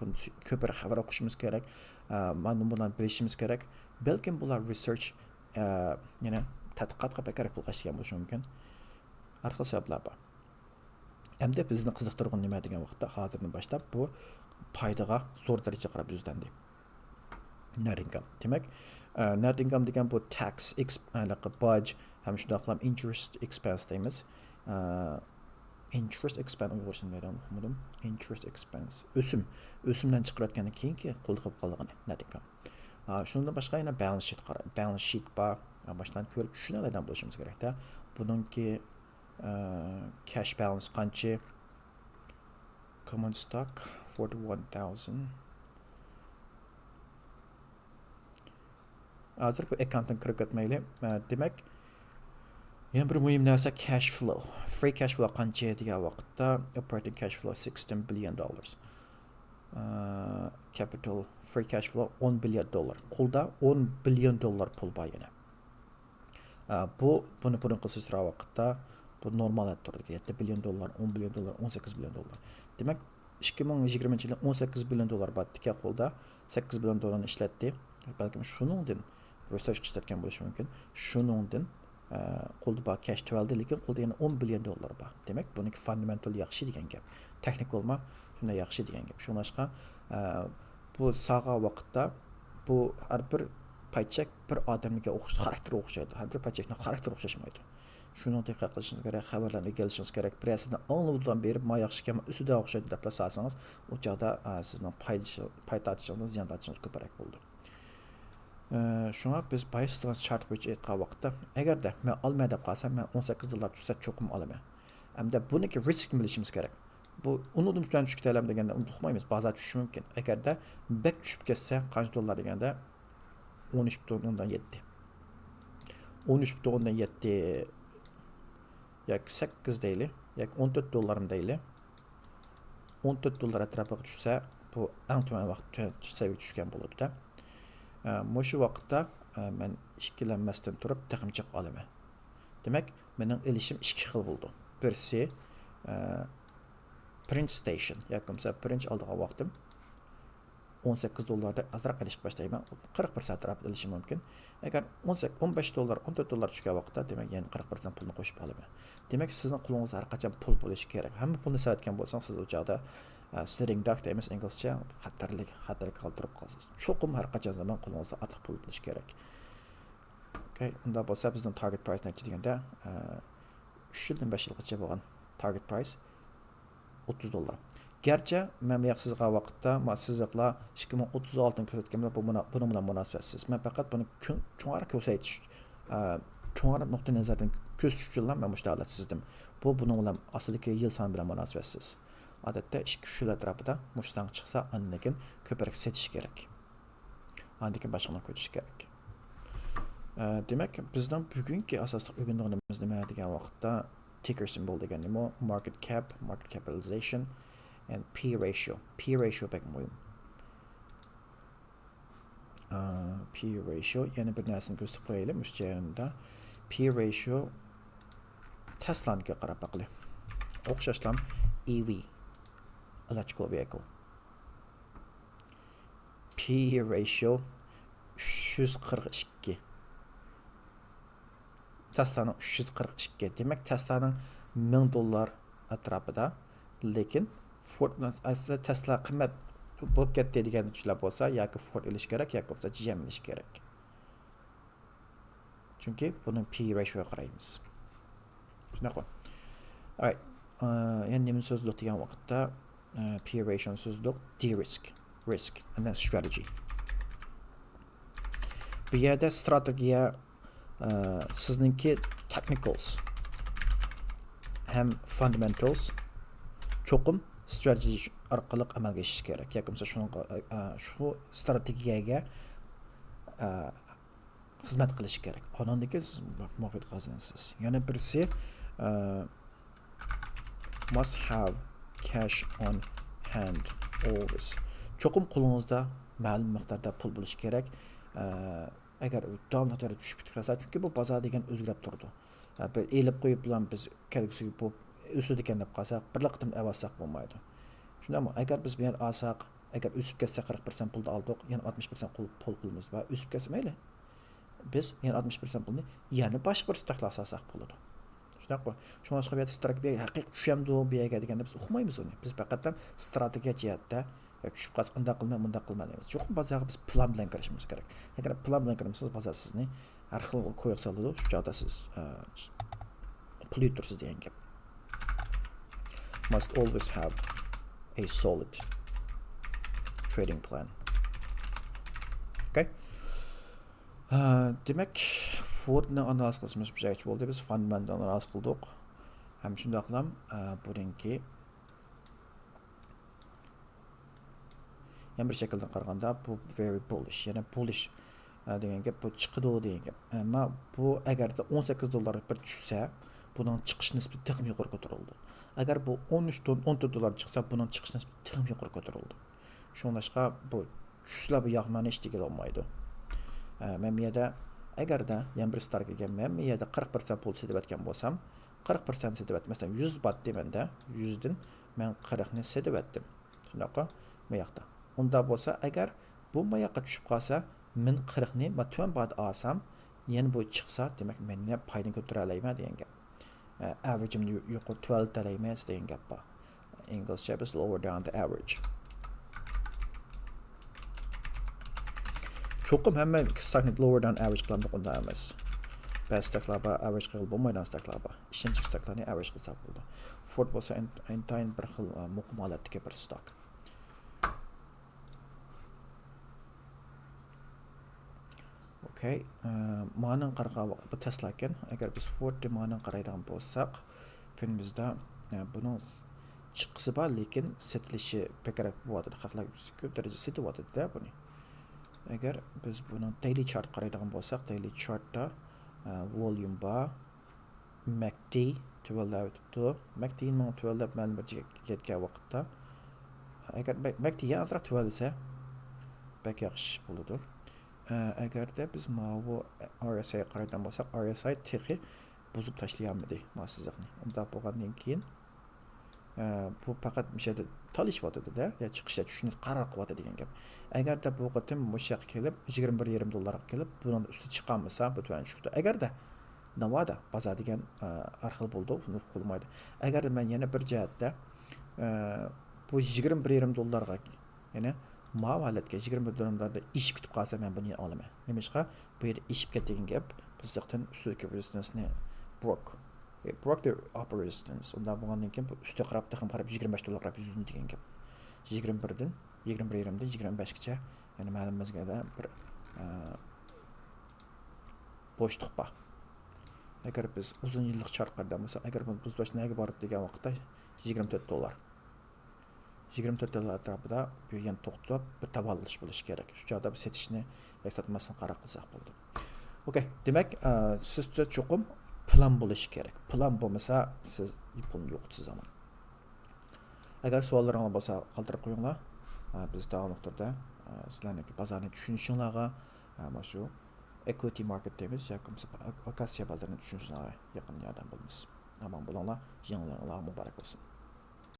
Bunu ko'proq xabar o'qishimiz kerak, ma'lumotlarni bilishimiz kerak. Balkim bular research, ya'ni tadqiqotga kerak pul qashgan bo'lishi mumkin. Har xil sabablar bor. Endi bizni qiziqtirgan nima degan vaqtda hozirdan boshlab bu foydaga zo'r darajada qarab yuzlandi. Net income. Demak, net income degan bu tax, budge, ham shundoqlam interest expense deymiz. Interest expense uyg'ursini deyman, o'qimadim. Interest expense. O'simdan chiqarayotgandan keyingi qo'l qilib qolgan net income. Shundan boshqa yana balance sheet bor. Boshdan ko'rib tushunadigan bo'lishimiz kerak-da. Buningki cash balance qancha? Common stock 41,000. Hozir bu accountdan kirib ketmaylik. Demak, yana bir muhim narsa cash flow. Free cash flow qancha degan vaqtda operating cash flow $16 billion. Capital free cash flow $10 billion. Qo'lda $10 billion pul bor yana. Buni qilishtirgan vaqtda bu normal turdi. $7 billion, $10 billion, $18 billion. Demak, 2020-yilda $18 billion bor ekan qo'lda, $8 billion ishlatdi. Balkim shuningdan research qilishgan bo'lishi mumkin. Shuningdan qo'lda bor cash tuvaldi, lekin qo'lda yana $10 billion bor. Demak, buniki fundamental yaxshi degan gap. Texnik olma, shunday yaxshi degan gap. Shuningga bu sağa vaqtda bu har bir paychak bir odamga o'xshash xarakteri o'xshaydi. Har bir paychakning xarakteri o'xshashmaydi. Shuni diqqat qilishingiz kerak, xabarlarni kelishingiz kerak. Birinchidan onludan berib, "Ma yaxshi ekan, ustida o'xshaydi" deb qo'ysangiz, u joyda sizning payda atishingiz, ziyon atishingiz ko'proq bo'ldi. Shunga biz bias chart bo'yicha aytgan vaqtda, agarda men olmay deb qolsam, men $18 tushsa cho'qim olaman. Hamda buniki riskni bilishimiz kerak. Bu unutib tushib deganda unutmaymiz, ba'zi tushishi mumkin. Agarda bek tushib ketsa, qancha dollar deganda 13.7. 13.7 yoki 8 deyli, yoki $14 deyli. $14 atrofiga tushsa, bu eng tuman vaqt seviyaga tushgan bo'ladi-da. Shu vaqtda men ikkilanmasdan turib texnicha olaman. Demak, mening ilishim ikki xil bo'ldi. Birisi print station, yoki birinchi oldigan vaqtim $18 azroq ilishga boshlayman. 40% atrofida ilishim mumkin. Agar $15, $14 tushgan vaqtda, demak, yana 40% pulni qo'shib olaman. Demak, sizning qo'lingizda har qachon pul bo'lishi kerak. Hamma pulni sayotgan bo'lsangiz, siz u joyda sitting duck deymiz inglizcha, xatarlik qoldirib qolasiz. Cho'qim har qachon zaman qo'lingizda ortiq pul bo'lishi kerak. Okay, unda bo'lsa bizning target price necha deganda 3 yildan 5 yilgacha bo'lgan target price $30. Gerçi men sizga vaqtda, sizlar 2036 ko'rsatganlar buni bilan munosabatsiz. Men faqat buni cho'ng'ara ko'rsatish, cho'ng'ara nuqtai nazardan ko'z tutishlar men mushtalat sizdim. Buning bilan aslidagi yil soni bilan munosabatsiz. Odatda 2-3 yil atrofida mushtan chiqsa, undan keyin ko'proq setish kerak. Undan keyin boshqani ko'chish kerak. Demak, bizning bugungi asosiy o'rganganimiz nima degan vaqtda ticker symbol degan nima? Market cap, market capitalization and P ratio. P ratio pek muhim. P ratio yana bir narsani ko'rsatib qo'yaylik o'sha joyda. P ratio Tesla'ga qarab baqili. O'xshashlam EV, electrical vehicle. P ratio 342. Tesla'ning 342. Demak, Tesla'ning $1000 atrofida, lekin Ford aslida Tesla qimmat bo'lib ketdi degan tushlar bo'lsa, yoki Ford ilish kerak, yoki bo'lsa GM ilish kerak. Chunki buning P ratioga qaraymiz. Shunaqa. Alright. Endi nima so'zlik degan vaqtda P ratio so'zlik risk and then strategy. Bu yerda strategiya sizningki technicals ham fundamentals cho'qim strategy orqali amalga oshirish kerak. Yoki shu strategiyaga xizmat qilish kerak. Ondan keyin siz muvaffaqiyat qozonasiz. Yana birisi must have cash on hand always. Cho'qim qo'lingizda ma'lum miqdorda pul bo'lishi kerak. Agar davlatlar tushib ketsa, chunki bu bozor degan o'zgarib turdi. Bir elib qo'yib bilan biz kelgusiga bu o'sadi ekan deb qolsak, bir vaqtim avvalsak bo'lmaydi. Shundami? Agar biz bir olsak, Agar o'sib ketsa 40% pulni oldik, yana 60% pul qilamiz va o'sib ketsa mayli. Biz yana 60% pulni yana boshqa bir staklar asasak bo'ladi. Shunaqmi? Shunga chiqib yetib strategiya haqiqiy tushamdi biyaga deganda biz uqmaymiz uni. Biz faqat strategiya jihatda tushib qolsa unday qilma, bunday qilma deymiz. Yo'q, bozorga biz plan bilan kirishimiz kerak. Agar plan bilan kirmasiz, bozor sizni har xil qo'yiq soladi, shu joyda siz pul yutursiz degan gap. Must always have a solid trading plan. Okay? Demek Ford'ni analiz qilishimiz kerak bo'ldi. Biz fundamental analiz qildik. Ham shunday qilam, buninki yana bir shakldan qaraganda bu very bullish, yana bullish degan gap bu chiqdi degan gap. Ammo bu agarda $18 bir tushsa, bunun chiqish nisbati texnik yuqori ko'tarildi. Agar bu 13-14 chiqsa, bunun chiqish nisbati texnik yuqori ko'tarildi. Shunlashqa bu tushlar bu yoqmani hech tegil olmaydi. Men bu yerda agarda yana bir stargaga men bu yerda 40% pul setayotgan bo'lsam, 40% setayotgan, masalan 100 baht demanda, 100 dan men 40 ni setayotdim. Shunaqa bu yoqda. Unda bo'lsa, agar bu yoqqa tushib qolsa, men 40 ni va 10 baht olsam, yana bu chiqsa, demak men payni ko'tara olaman degan gap. Average'imni yuqori 12 talayman degan gap bor. Englishcha biz lower down the average. Çoxum hamma stockni lower down average qilamiz unda emas. Ba'zi stocklarda average qilib bo'lmaydigan stocklar bor. Ishonch stocklarni average qilsak bo'ldi. Ford bo'lsa intayin bir xil muqim holatdagi bir stock. Okay, ma'nan qaragan bu Tesla ekan. Agar biz Fordni ma'nan qaraydigan bo'lsak, filmimizda buning chiqisi bor, lekin setilishi bekerak bo'ladi. Xalqlar ko'p darajada setyapti-da buni. Agar biz buni daily chart qaraydigan bo'lsak, daily chartda volume bar, MACD 12 MACD ning 12 ma'lumotga yetgan vaqtda agar MACD azroq 12 esa bak yaxshi bo'ladi. Agarda biz bu RSI qaraydigan bo'lsak, RSI texi buzib tashlayapti masizlikni. Unda bo'lgandan keyin bu faqat mishada talashyapti-da, ya chiqishda tushishni qaror qilyapti degan gap. Agarda bu qatim mushaq kelib $21.5 kelib, bundan usti chiqqanmasa, bu tuan chiqdi. Agarda navoda bozor degan har xil bo'ldi, uni qilmaydi. Agar men yana bir jihatda bu $21.5 ga, ya'ni ma'valatga $21 ishib ketib qolsa, men buni olaman. Nimishqa bu yerda ishib ketgan gap bizdan ustidagi resistance-ni broke the upper resistance. Unda bo'lgandan keyin usti qarab $25 qarab yüzünü degan gap. 21 dan 21.5 dan 25 gacha, ya'ni ma'lumotga bir bo'shliq bor. Agar biz uzun yillik chart qaraydigan bo'lsak, agar bu buzlashnaga borib degan vaqtda $24. $24 atrofida bu ham to'xtab bir tavallish bo'lishi kerak. Shu joyda bir setishni ekstatmasini qarab qilsak bo'ldi. Okay, demak, sizcha cho'qim plan bo'lishi kerak. Plan bo'lmasa, siz pulni yo'qsiz zaman. Agar savollaringiz bo'lsa, qoldirib qo'yinglar. Biz davomli turda sizlarning bozorni tushunishinglarga, mana shu equity market deymiz, yoki akasiya bozorini tushunishinglarga yaqin yordam bo'lamiz. Omon bo'linglar, yangilaringlar muborak bo'lsin.